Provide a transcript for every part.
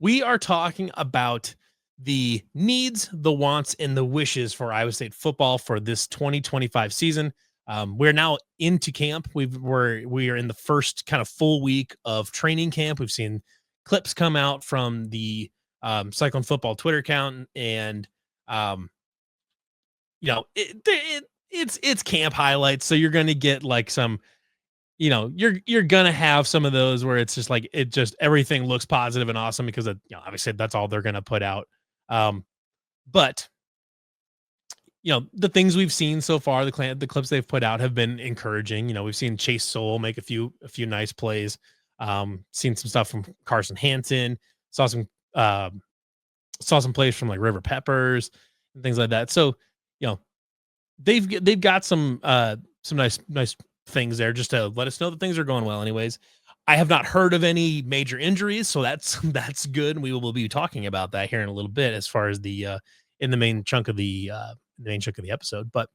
We are talking about the needs, the wants, and the wishes for Iowa State football for this 2025 season. We're now into camp. We are in the first kind of full week of training camp. We've seen clips come out from the Cyclone football Twitter account, and um, it's camp highlights. So you're going to get like some, you're gonna have some of those where it's just like it just everything looks positive and awesome because obviously that's all they're gonna put out. But the things we've seen so far, the clips they've put out have been encouraging. We've seen Chase Soul make a few nice plays. Seen some stuff from Carson Hansen. Saw some uh, saw some plays from like River Peppers and things like that. So you know they've got some nice things there just to let us know that things are going well. Anyways, I have not heard of any major injuries, so that's that's good. We will be talking about that here in a little bit as far as in the main chunk of the episode. But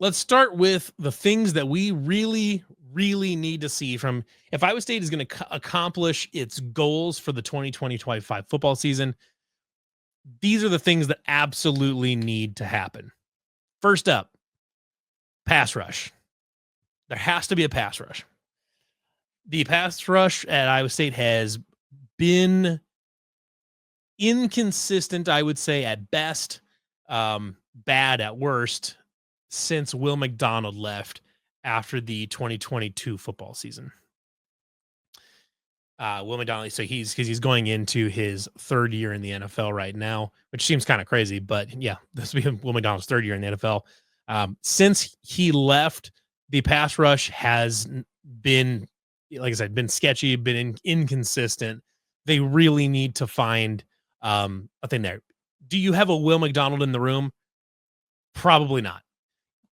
let's start with the things that we really need to see from if Iowa State is going to accomplish its goals for the 2020-25 football season. These are the things that absolutely need to happen. First up, pass rush. There has to be a pass rush. The pass rush at Iowa State has been inconsistent, I would say, at best, bad at worst, since Will McDonald left after the 2022 football season. Will McDonald, so he's going into his third year in the NFL right now, which seems kind of crazy, but yeah, this will be Will McDonald's third year in the NFL. Since he left, the pass rush has been, like I said, been sketchy, been inconsistent. They really need to find a thing there. Do you have a Will McDonald in the room? Probably not.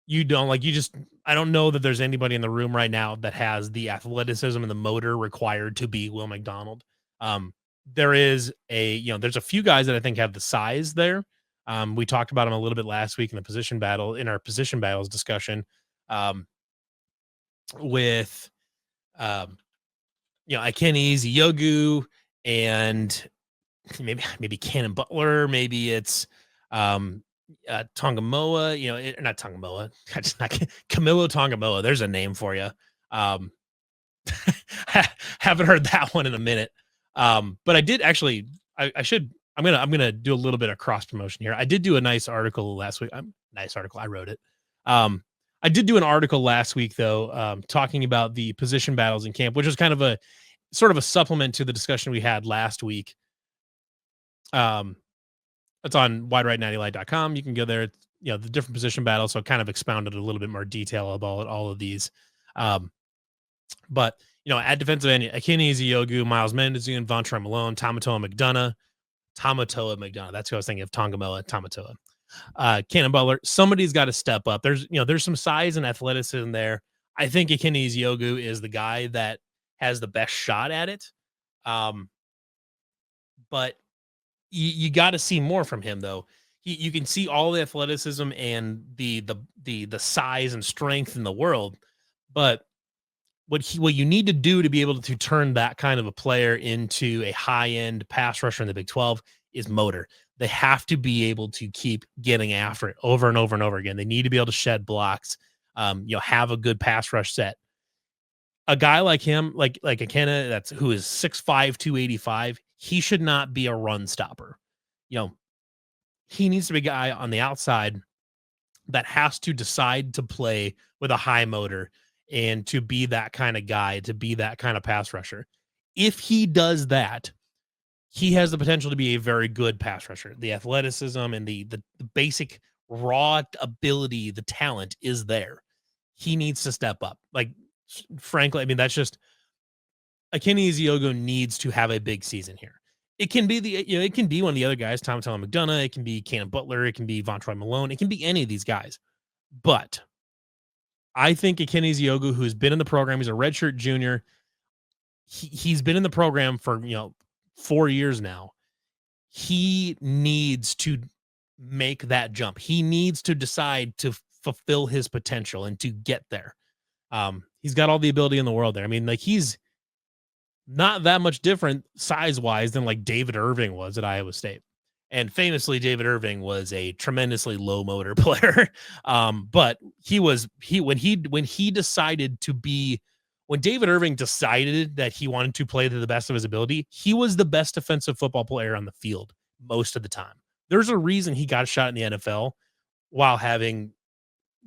You don't I don't know that there's anybody in the room right now that has the athleticism and the motor required to be Will McDonald. There's a few guys that I think have the size there. We talked about him a little bit last week in our position battles discussion. With Ikeni Yogu and maybe Cannon Butler, maybe it's Tongamoa, not Tongamoa, Camilo Tongamoa. There's a name for you. Haven't heard that one in a minute. But I did actually, I'm gonna do a little bit of cross promotion here. I did do a nice article last week. Nice article. I wrote it. I did do an article last week though, talking about the position battles in camp, which was kind of a sort of a supplement to the discussion we had last week. It's on widerightnattylight.com. You can go there. The different position battles. So I kind of expounded a little bit more detail about all of these. But at defensive end, Akini Eziogu, Miles Mendezoon, Vontre Malone, Tamatoa McDonough. That's who I was thinking of. Tamatoa. Cannon Butler. Somebody's got to step up. There's some size and athleticism there. I think Akini Eziogu is the guy that has the best shot at it. But you got to see more from him though. You can see all the athleticism and the size and strength in the world, but what you need to do to be able to turn that kind of a player into a high-end pass rusher in the Big 12 is motor. They have to be able to keep getting after it over and over and over again. They need to be able to shed blocks, have a good pass rush set. A guy like him, like Akena, who is 6'5", 285, he should not be a run stopper. He needs to be a guy on the outside that has to decide to play with a high motor and to be that kind of guy, to be that kind of pass rusher. If he does that, he has the potential to be a very good pass rusher. The athleticism and the basic raw ability, the talent is there. He needs to step up. Like, frankly, I mean, that's just Akini Eziogu needs to have a big season here. It can be it can be one of the other guys, Tamatoa McDonough. It can be Cannon Butler. It can be Vontre Malone. It can be any of these guys. But I think Akini Eziogu, who's been in the program, he's a redshirt junior. He's been in the program for 4 years now. He needs to make that jump. He needs to decide to fulfill his potential and to get there. He's got all the ability in the world there. I mean, like not that much different size-wise than, like, David Irving was at Iowa State. And famously, David Irving was a tremendously low motor player. But he when he decided to be when David Irving decided that he wanted to play to the best of his ability, he was the best defensive football player on the field most of the time. There's a reason he got a shot in the NFL while having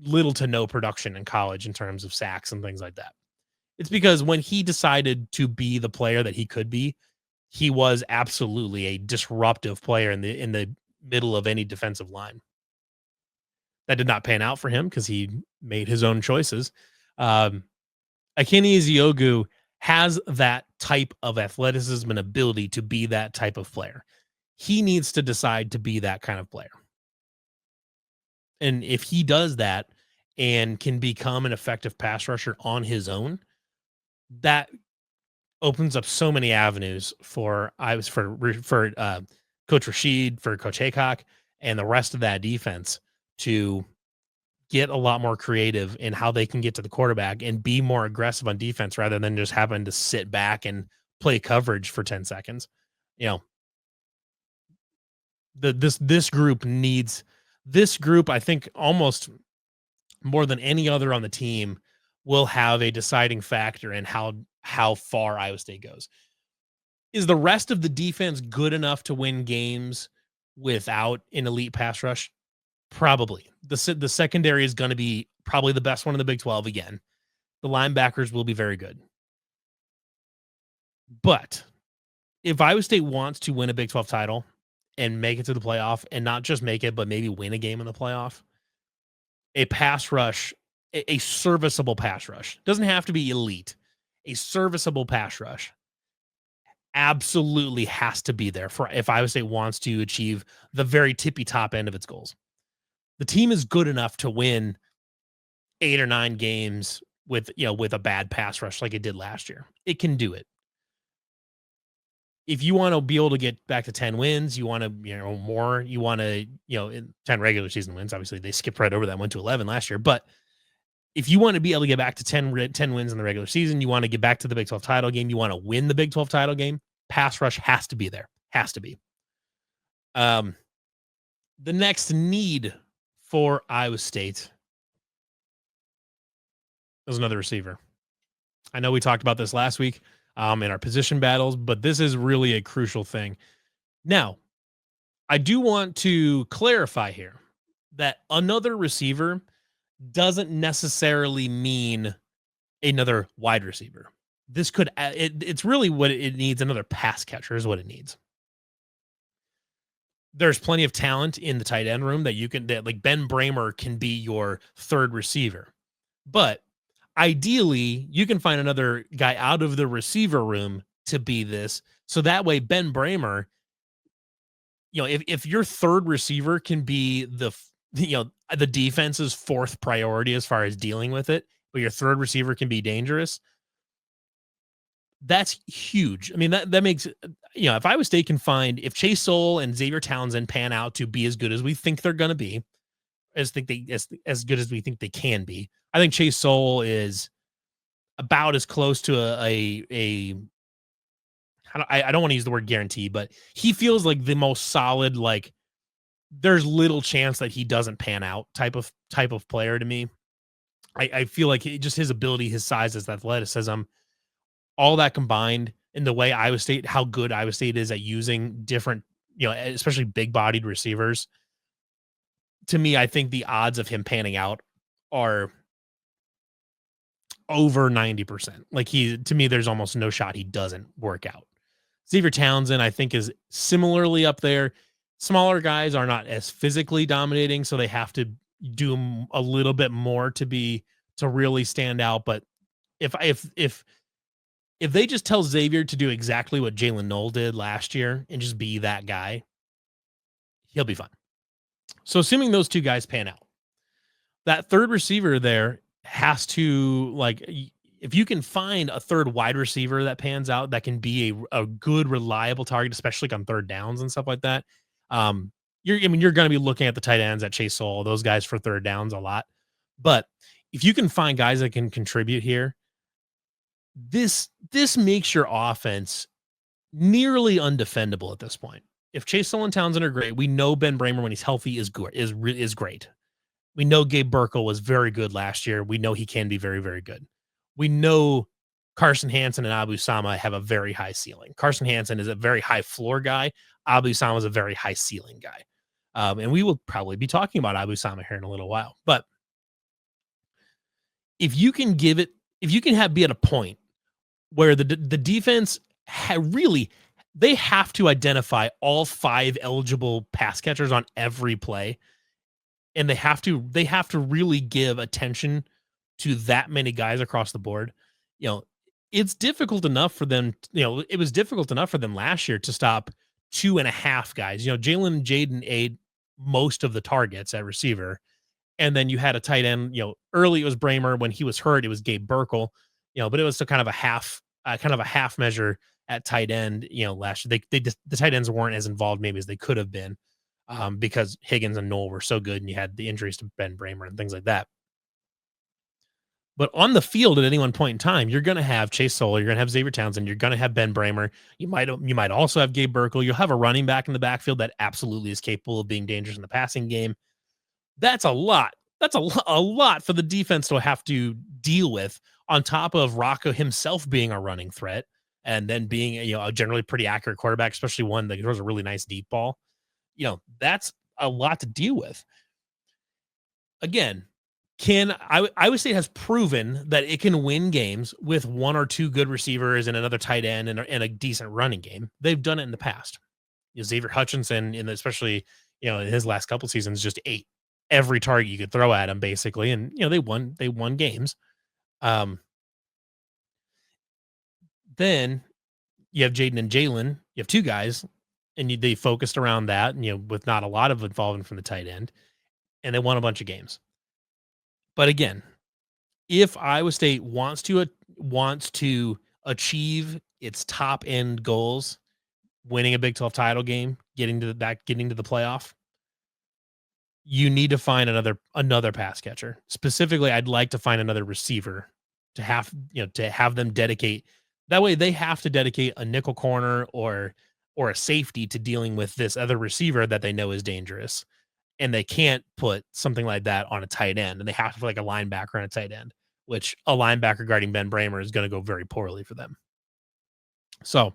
little to no production in college in terms of sacks and things like that. It's because when he decided to be the player that he could be, he was absolutely a disruptive player in the middle of any defensive line. That did not pan out for him because he made his own choices. Um, Akini Eziogu has that type of athleticism and ability to be that type of player. He needs to decide to be that kind of player. And if he does that and can become an effective pass rusher on his own, that opens up so many avenues for Coach Rashid, for Coach Haycock, and the rest of that defense to get a lot more creative in how they can get to the quarterback and be more aggressive on defense rather than just having to sit back and play coverage for 10 seconds. You know, this group needs this group, I think, almost more than any other on the team will have a deciding factor in how far Iowa State goes. Is the rest of the defense good enough to win games without an elite pass rush? Probably. The secondary is going to be probably the best one in the Big 12 again. The linebackers will be very good. But if Iowa State wants to win a Big 12 title and make it to the playoff, and not just make it, but maybe win a game in the playoff, a pass rush, a serviceable pass rush, doesn't have to be elite, a serviceable pass rush absolutely has to be there for if Iowa State wants to achieve the very tippy top end of its goals. The team is good enough to win 8 or 9 games with a bad pass rush like it did last year. It can do it. If you want to be able to get back to 10 wins, you want to, more, you want to, 10 regular season wins. Obviously, they skipped right over that, went to 11 last year. But if you want to be able to get back to 10 wins in the regular season, you want to get back to the Big 12 title game, you want to win the Big 12 title game, pass rush has to be there. Has to be. The next need for Iowa State is another receiver. I know we talked about this last week in our position battles, but this is really a crucial thing. Now, I do want to clarify here that another receiver doesn't necessarily mean another wide receiver. This could it's really what it needs. Another pass catcher is what it needs. There's plenty of talent in the tight end room that like Ben Bramer can be your third receiver. But ideally, you can find another guy out of the receiver room to be this. So that way Ben Bramer, if your third receiver can be the defense's fourth priority as far as dealing with it, but your third receiver can be dangerous, that's huge. I mean, that makes, if Iowa State can find, if Chase Soul and Xavier Townsend pan out to be as good as we think they're going to be, as good as we think they can be, I think Chase Soul is about as close to I don't want to use the word guarantee, but he feels like the most solid, like there's little chance that he doesn't pan out type of player to me. I feel like just his ability, his size, his athleticism, all that combined in the way how good Iowa State is at using different, especially big bodied receivers. To me, I think the odds of him panning out are over 90%. Like to me, there's almost no shot he doesn't work out. Xavier Townsend, I think, is similarly up there. Smaller guys are not as physically dominating, so they have to do a little bit more to really stand out. But if they just tell Xavier to do exactly what Jalen Knoll did last year and just be that guy, he'll be fine. So assuming those two guys pan out, that third receiver there has to, if you can find a third wide receiver that pans out, that can be a good, reliable target, especially on third downs and stuff like that. You're going to be looking at the tight ends at Chase Soul, those guys for third downs a lot. But if you can find guys that can contribute here, This makes your offense nearly undefendable at this point. If Chase Hill and Townsend are great, we know Ben Bramer when he's healthy is good is great. We know Gabe Burkle was very good last year. We know he can be very, very good. We know Carson Hansen and Abu Sama have a very high ceiling. Carson Hansen is a very high floor guy. Abu Sama is a very high ceiling guy. And we will probably be talking about Abu Sama here in a little while. But if you can give it, if you can be at a point where the defense really they have to identify all 5 eligible pass catchers on every play, and they have to really give attention to that many guys across the board. You know, it's difficult enough for them. It was difficult enough for them last year to stop 2.5 guys. Jalen Jaden ate most of the targets at receiver, and then you had a tight end. Early it was Bramer. When he was hurt, it was Gabe Burkle. But it was still kind of a half measure at tight end. Last year the tight ends weren't as involved maybe as they could have been, because Higgins and Knoll were so good, and you had the injuries to Ben Bramer and things like that. But on the field at any one point in time, you're going to have Chase Solo, you're going to have Xavier Townsend, you're going to have Ben Bramer. You might also have Gabe Burkle. You'll have a running back in the backfield that absolutely is capable of being dangerous in the passing game. That's a lot. That's a lot for the defense to have to deal with, on top of Rocco himself being a running threat, and then being a generally pretty accurate quarterback, especially one that throws a really nice deep ball. That's a lot to deal with. Again, Iowa State has proven that it can win games with 1 or 2 good receivers and another tight end and a decent running game. They've done it in the past. Xavier Hutchinson, especially in his last couple seasons, just ate every target you could throw at him basically, and they won games. Then you have Jaden and Jalen. You have 2 guys, and they focused around that, with not a lot of involvement from the tight end, and they won a bunch of games. But again, if Iowa State wants to achieve its top end goals, winning a Big 12 title game, getting to the playoff, you need to find another pass catcher. Specifically, I'd like to find another receiver to have them dedicate. That way they have to dedicate a nickel corner or a safety to dealing with this other receiver that they know is dangerous. And they can't put something like that on a tight end, and they have to put like a linebacker on a tight end, which a linebacker guarding Ben Bramer is going to go very poorly for them. So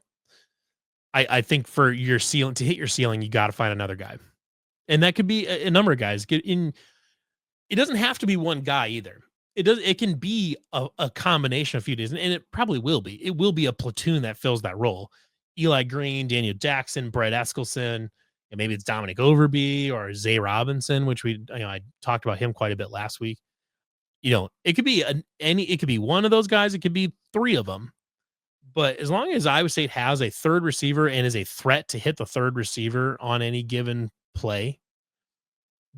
I think for your ceiling, to hit your ceiling, you got to find another guy. And that could be a number of guys. It doesn't have to be one guy either. It can be a combination of a few days, and it probably will be. It will be a platoon that fills that role. Eli Green, Daniel Jackson, Brett Eskelson, and maybe it's Dominic Overby or Zay Robinson, which I talked about him quite a bit last week. It could be it could be one of those guys. It could be 3 of them. But as long as Iowa State has a third receiver and is a threat to hit the third receiver on any given play,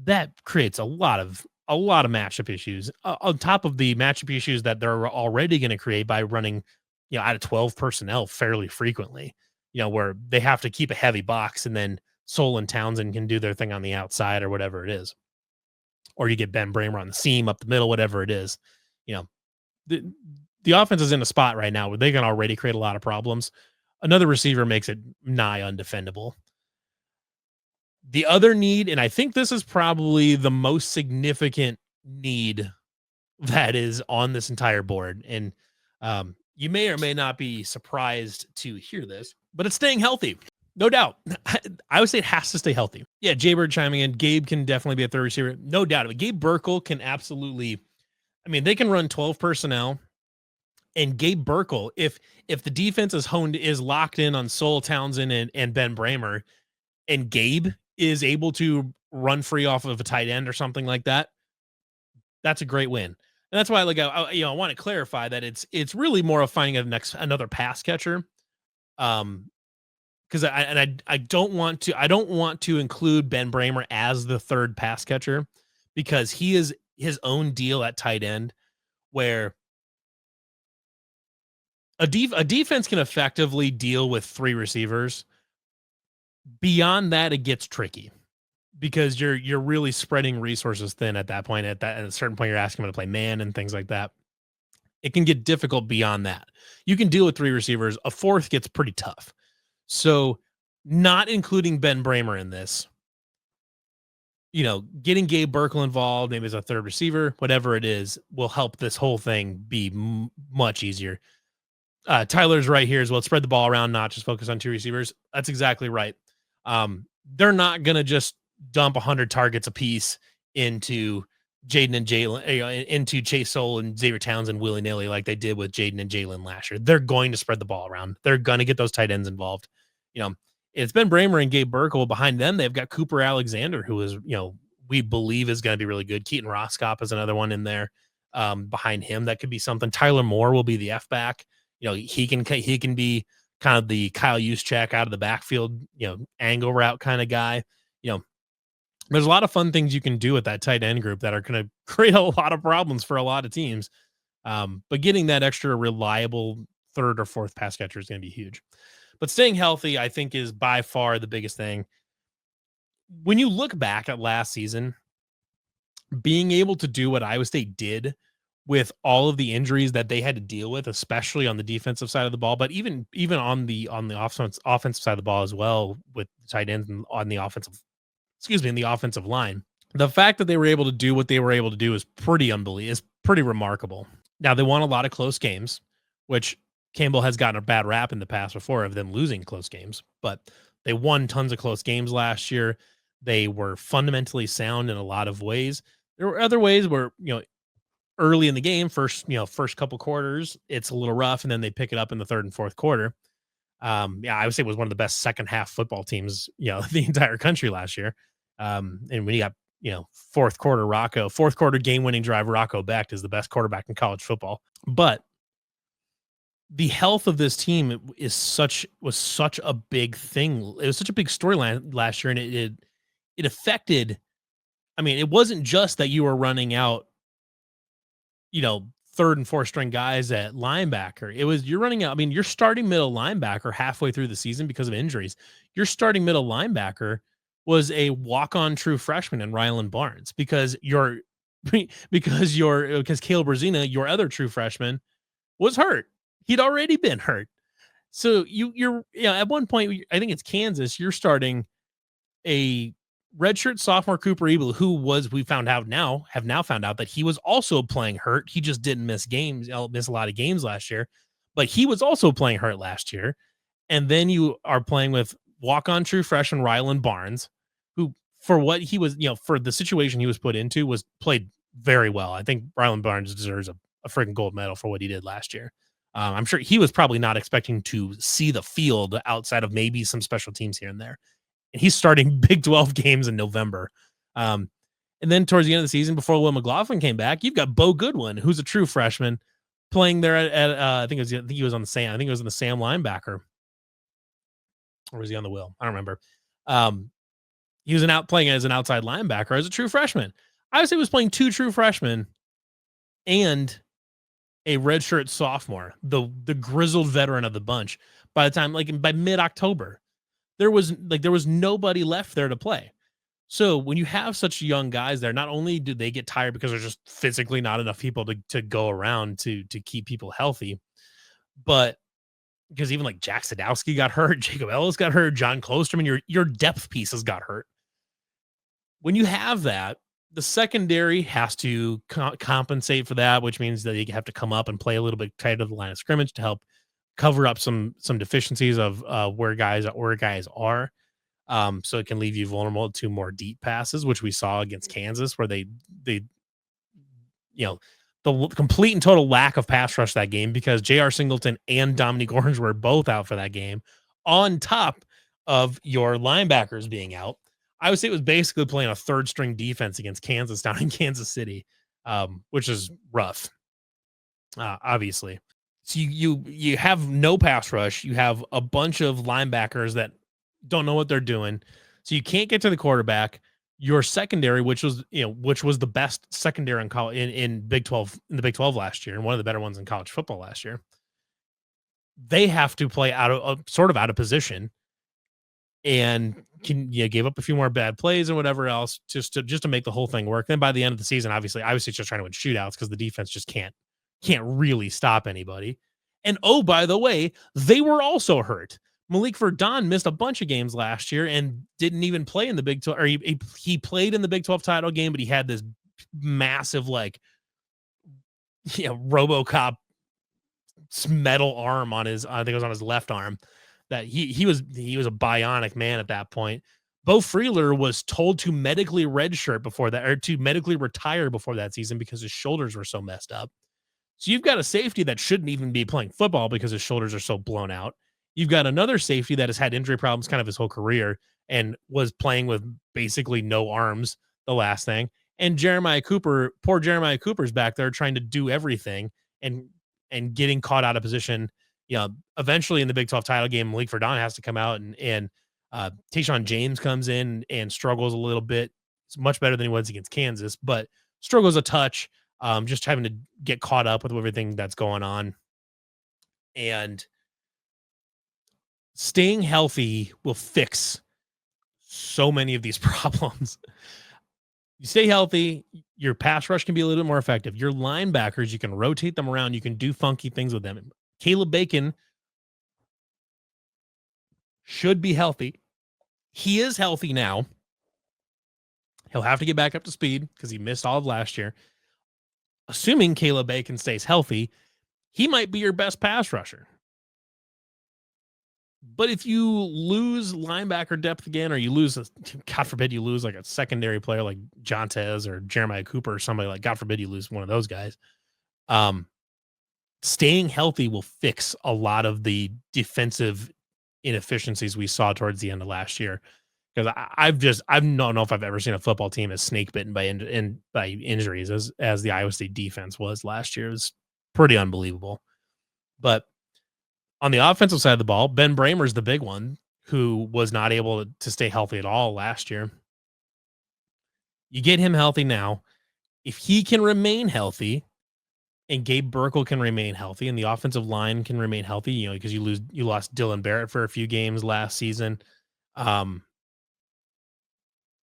that creates a lot of matchup issues, on top of the matchup issues that they're already going to create by running, out of 12 personnel fairly frequently, where they have to keep a heavy box, and then Sol and Townsend can do their thing on the outside or whatever it is. Or you get Ben Bramer on the seam up the middle, whatever it is. The offense is in a spot right now where they can already create a lot of problems. Another receiver makes it nigh undefendable. The other need, and I think this is probably the most significant need that is on this entire board, and you may or may not be surprised to hear this, but it's staying healthy. No doubt. I would say it has to stay healthy. Yeah, Jaybird chiming in. Gabe can definitely be a third receiver. No doubt. But Gabe Burkle can absolutely, they can run 12 personnel. And Gabe Burkle, if the defense is locked in on Sol Townsend and Ben Bramer, and Gabe is able to run free off of a tight end or something like that, that's a great win. And that's why I want to clarify that it's really more of finding another pass catcher. Because I don't want to include Ben Bramer as the third pass catcher, because he is his own deal at tight end, where a defense can effectively deal with 3 receivers. Beyond that, it gets tricky, because you're really spreading resources thin at that point. At a certain point, you're asking him to play man and things like that. It can get difficult beyond that. You can deal with three receivers. A fourth gets pretty tough. So, not including Ben Bramer in this, getting Gabe Burkle involved, maybe as a third receiver, whatever it is, will help this whole thing be much easier. Tyler's right here as well. Spread the ball around, not just focus on two receivers. That's exactly right. They're not going to just dump 100 targets apiece into Jaden and Jalen, into Chase Soul and Xavier Townsend willy nilly like they did with Jaden and Jalen last year. They're going to spread the ball around. They're going to get those tight ends involved. You know, it's been Bramer and Gabe Burkle. Behind them, they've got Cooper Alexander, who is, we believe is going to be really good. Keaton Roskop is another one in there. Behind him, that could be something. Tyler Moore will be the F back. He can be kind of the Kyle Juszczyk out of the backfield, angle route kind of guy. There's a lot of fun things you can do with that tight end group that are going to create a lot of problems for a lot of teams. But getting that extra reliable third or fourth pass catcher is going to be huge. But staying healthy, I think, is by far the biggest thing. When you look back at last season, being able to do what Iowa State did with all of the injuries that they had to deal with, especially on the defensive side of the ball, but even on the offensive side of the ball as well, with tight ends and on the in the offensive line. The fact that they were able to do what they were able to do is pretty unbelievable. Is pretty remarkable. Now, they won a lot of close games, which Campbell has gotten a bad rap in the past before of them losing close games, but they won tons of close games last year. They were fundamentally sound in a lot of ways. There were other ways where, early in the game, first couple quarters, it's a little rough, and then they pick it up in the third and fourth quarter. I would say it was one of the best second half football teams, the entire country last year. And when you got, fourth quarter game winning drive, Rocco Becht is the best quarterback in college football. But the health of this team was such a big thing. It was such a big storyline last year, and it affected. I mean, it wasn't just that you were running out, third and fourth string guys at linebacker. It was you're running out. I mean, your starting middle linebacker halfway through the season because of injuries. Your starting middle linebacker was a walk-on true freshman in Rylan Barnes because Caleb Brazina, your other true freshman, was hurt. He'd already been hurt. So you're at one point, I think it's Kansas, you're starting a redshirt sophomore Cooper Ebel, who we have now found out that he was also playing hurt. He just didn't miss a lot of games last year, but he was also playing hurt last year. And then you are playing with walk-on true freshman Rylan Barnes, who for what he was, for the situation he was put into, played very well. I think Rylan Barnes deserves a freaking gold medal for what he did last year. I'm sure he was probably not expecting to see the field outside of maybe some special teams here and there. And he's starting Big 12 games in November. And then towards the end of the season, before Will McLaughlin came back, you've got Bo Goodwin, who's a true freshman, playing there at I think he was on the Sam. I think it was in the Sam linebacker. Or was he on the Will? I don't remember. He was playing as an outside linebacker as a true freshman. I would say he was playing two true freshmen and a redshirt sophomore, the grizzled veteran of the bunch. By the time, by mid-October, there was nobody left there to play. So when you have such young guys there, not only do they get tired because there's just physically not enough people to go around to keep people healthy, but because even Jack Sadowski got hurt, Jacob Ellis got hurt, John Klosterman, your depth pieces got hurt. When you have that, the secondary has to compensate for that, which means that you have to come up and play a little bit tighter to the line of scrimmage to help cover up some deficiencies of where guys are. So it can leave you vulnerable to more deep passes, which we saw against Kansas, where they the complete and total lack of pass rush that game because J.R. Singleton and Dominique Orange were both out for that game, on top of your linebackers being out. I would say it was basically playing a third string defense against Kansas down in Kansas City, which is rough, obviously. So you have no pass rush. You have a bunch of linebackers that don't know what they're doing. So you can't get to the quarterback. Your secondary, which was the best secondary in Big 12 in the Big 12 last year, and one of the better ones in college football last year, they have to play out of position, and gave up a few more bad plays and whatever else just to make the whole thing work. Then by the end of the season, obviously just trying to win shootouts because the defense just can't can't really stop anybody. And oh, by the way, they were also hurt. Malik Verdon missed a bunch of games last year and didn't even play in the Big 12, or he played in the Big 12 title game, but he had this massive, like, RoboCop metal arm on his, I think it was on his left arm, that he was a bionic man at that point. Bo Freeler was told to medically redshirt before that, or to medically retire before that season because his shoulders were so messed up. So you've got a safety that shouldn't even be playing football because his shoulders are so blown out. You've got another safety that has had injury problems kind of his whole career and was playing with basically no arms the last thing. And Jeremiah Cooper, poor Jeremiah Cooper's back there trying to do everything and getting caught out of position. Eventually in the Big 12 title game, Malik Verdon has to come out and Tayshaun James comes in and struggles a little bit. It's much better than he was against Kansas, but struggles a touch, just having to get caught up with everything that's going on. And staying healthy will fix so many of these problems. You stay healthy, your pass rush can be a little bit more effective. Your linebackers, you can rotate them around, you can do funky things with them. Caleb Bacon should be healthy. He is healthy now. He'll have to get back up to speed because he missed all of last year. Assuming Caleb Bacon stays healthy, he might be your best pass rusher. But if you lose linebacker depth again, or you lose, God forbid, you lose like a secondary player like Jontez or Jeremiah Cooper or somebody, like, God forbid you lose one of those guys, staying healthy will fix a lot of the defensive inefficiencies we saw towards the end of last year. Because I don't know if I've ever seen a football team as snake bitten by injuries as the Iowa State defense was last year. It was pretty unbelievable. But on the offensive side of the ball, Ben Bramer's the big one, who was not able to stay healthy at all last year. You get him healthy now. If he can remain healthy, and Gabe Burkle can remain healthy, and the offensive line can remain healthy, because you lost Dylan Barrett for a few games last season.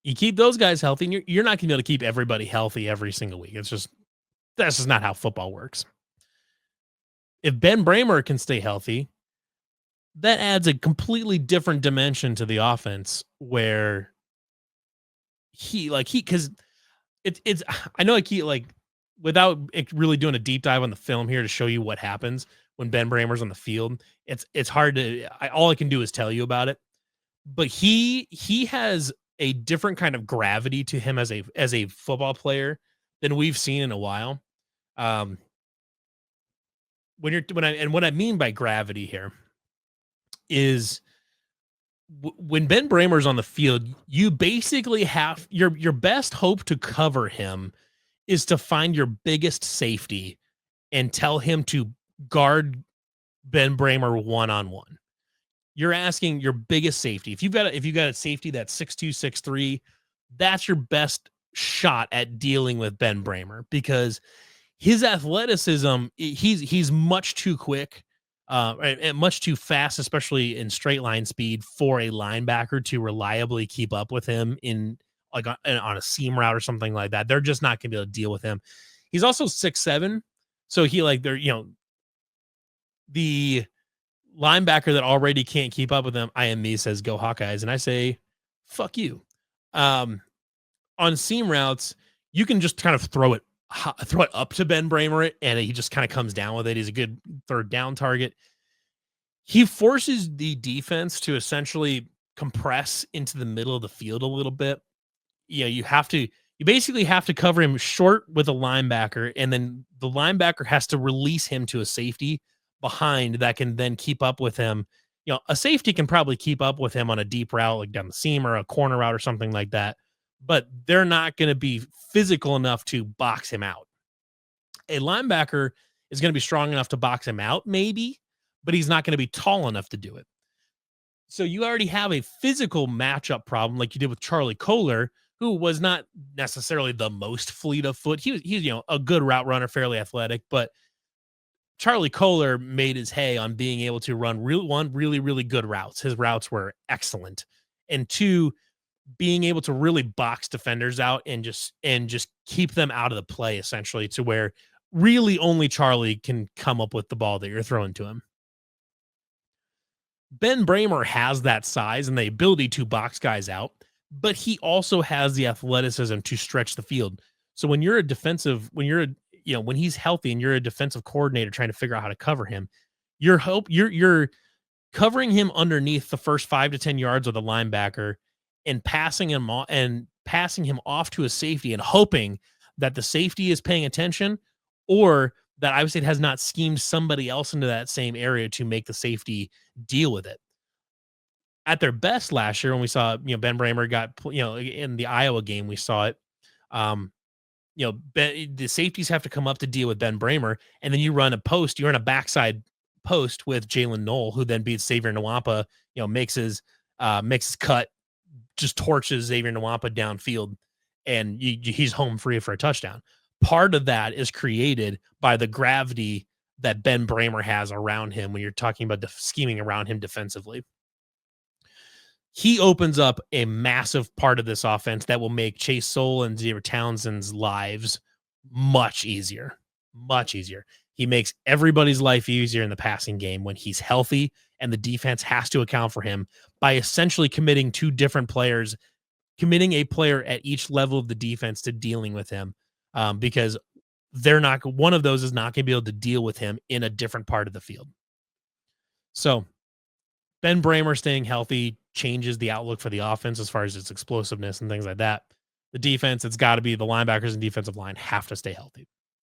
You keep those guys healthy, and you're not going to be able to keep everybody healthy every single week. That's just not how football works. If Ben Bramer can stay healthy, that adds a completely different dimension to the offense, where because it's I know without really doing a deep dive on the film here to show you what happens when Ben Bramer's on the field, it's hard to, all I can do is tell you about it. But he has a different kind of gravity to him as a football player than we've seen in a while. What I mean by gravity here is when Ben Bramer's on the field, you basically have your best hope to cover him is to find your biggest safety and tell him to guard Ben Bramer one-on-one. You're asking your biggest safety. If you've got a safety that's 6'2", 6'3", that's your best shot at dealing with Ben Bramer, because his athleticism, he's much too quick, and much too fast, especially in straight line speed, for a linebacker to reliably keep up with him in on a seam route or something like that. They're just not going to be able to deal with him. He's also 6'7", so the linebacker that already can't keep up with him, IME says, "Go Hawkeyes," and I say, "Fuck you." On seam routes, you can just kind of throw it up to Ben Bramer, and he just kind of comes down with it. He's a good third down target. He forces the defense to essentially compress into the middle of the field a little bit. You basically have to cover him short with a linebacker, and then the linebacker has to release him to a safety behind that can then keep up with him. A safety can probably keep up with him on a deep route, like down the seam or a corner route or something like that, but they're not going to be physical enough to box him out. A linebacker is going to be strong enough to box him out, maybe, but he's not going to be tall enough to do it. So you already have a physical matchup problem, like you did with Charlie Kohler, who was not necessarily the most fleet of foot. He's a good route runner, fairly athletic, but Charlie Kohler made his hay on being able to run really, really good routes. His routes were excellent. And two, being able to really box defenders out and just keep them out of the play, essentially, to where really only Charlie can come up with the ball that you're throwing to him. Ben Bramer has that size and the ability to box guys out, but he also has the athleticism to stretch the field. So when you're a defensive, when you're a, when he's healthy and you're a defensive coordinator trying to figure out how to cover him, you're covering him underneath the first 5 to 10 yards of the linebacker and passing him off to a safety and hoping that the safety is paying attention, or that I would say has not schemed somebody else into that same area to make the safety deal with it. At their best last year, when we saw, Ben Bramer in the Iowa game, we saw it. Um, the safeties have to come up to deal with Ben Bramer, and then you run a post. You're in a backside post with Jalen Knoll, who then beats Xavier Nwampa. Makes his cut, just torches Xavier Nwampa downfield, and he's home free for a touchdown. Part of that is created by the gravity that Ben Bramer has around him when you're talking about scheming around him defensively. He opens up a massive part of this offense that will make Chase Soul and Xavier Townsend's lives much easier. Much easier. He makes everybody's life easier in the passing game when he's healthy, and the defense has to account for him by essentially committing two different players, committing a player at each level of the defense to dealing with him, because one of those is not going to be able to deal with him in a different part of the field. So Ben Bramer staying healthy changes the outlook for the offense as far as its explosiveness and things like that. The defense, it's got to be the linebackers and defensive line have to stay healthy.